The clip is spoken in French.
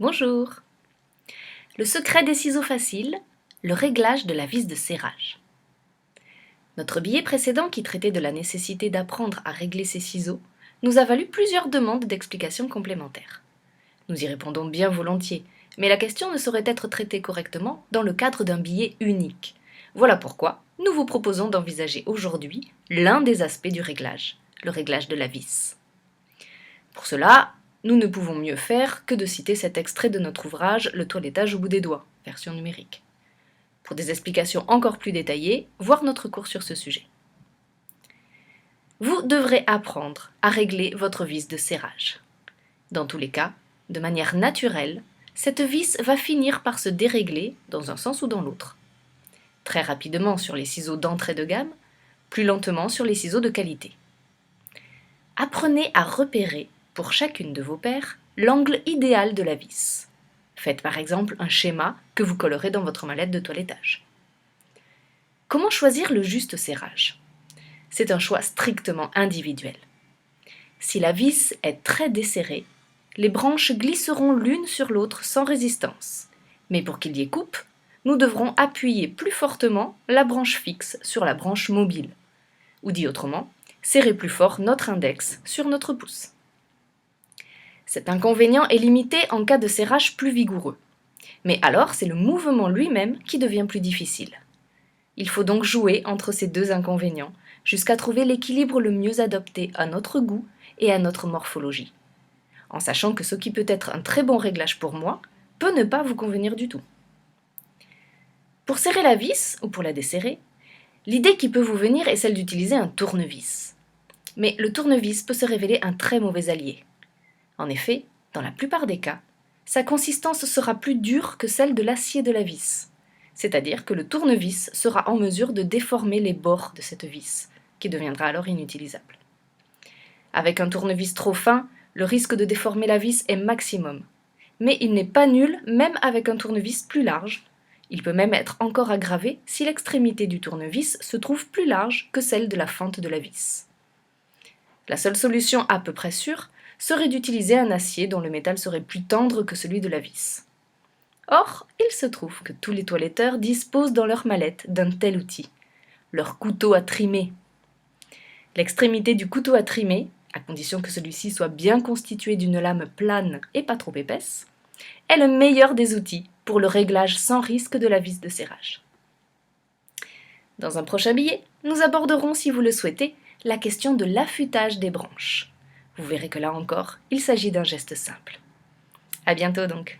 Bonjour! Le secret des ciseaux faciles, le réglage de la vis de serrage. Notre billet précédent qui traitait de la nécessité d'apprendre à régler ses ciseaux nous a valu plusieurs demandes d'explications complémentaires. Nous y répondons bien volontiers, mais la question ne saurait être traitée correctement dans le cadre d'un billet unique. Voilà pourquoi nous vous proposons d'envisager aujourd'hui l'un des aspects du réglage, le réglage de la vis. Pour cela, nous ne pouvons mieux faire que de citer cet extrait de notre ouvrage Le toilettage au bout des doigts, version numérique. Pour des explications encore plus détaillées, voir notre cours sur ce sujet. Vous devrez apprendre à régler votre vis de serrage. Dans tous les cas, de manière naturelle, cette vis va finir par se dérégler dans un sens ou dans l'autre. Très rapidement sur les ciseaux d'entrée de gamme, plus lentement sur les ciseaux de qualité. Apprenez à repérer, pour chacune de vos paires, l'angle idéal de la vis. Faites par exemple un schéma que vous collerez dans votre mallette de toilettage. Comment choisir le juste serrage? C'est un choix strictement individuel. Si la vis est très desserrée, les branches glisseront l'une sur l'autre sans résistance. Mais pour qu'il y ait coupe, nous devrons appuyer plus fortement la branche fixe sur la branche mobile. Ou dit autrement, serrer plus fort notre index sur notre pouce. Cet inconvénient est limité en cas de serrage plus vigoureux. Mais alors, c'est le mouvement lui-même qui devient plus difficile. Il faut donc jouer entre ces deux inconvénients, jusqu'à trouver l'équilibre le mieux adapté à notre goût et à notre morphologie. En sachant que ce qui peut être un très bon réglage pour moi, peut ne pas vous convenir du tout. Pour serrer la vis, ou pour la desserrer, l'idée qui peut vous venir est celle d'utiliser un tournevis. Mais le tournevis peut se révéler un très mauvais allié. En effet, dans la plupart des cas, sa consistance sera plus dure que celle de l'acier de la vis, c'est-à-dire que le tournevis sera en mesure de déformer les bords de cette vis, qui deviendra alors inutilisable. Avec un tournevis trop fin, le risque de déformer la vis est maximum, mais il n'est pas nul même avec un tournevis plus large. Il peut même être encore aggravé si l'extrémité du tournevis se trouve plus large que celle de la fente de la vis. La seule solution à peu près sûre serait d'utiliser un acier dont le métal serait plus tendre que celui de la vis. Or, il se trouve que tous les toiletteurs disposent dans leur mallette d'un tel outil, leur couteau à trimer. L'extrémité du couteau à trimer, à condition que celui-ci soit bien constitué d'une lame plane et pas trop épaisse, est le meilleur des outils pour le réglage sans risque de la vis de serrage. Dans un prochain billet, nous aborderons, si vous le souhaitez, la question de l'affûtage des branches. Vous verrez que là encore, il s'agit d'un geste simple. À bientôt donc.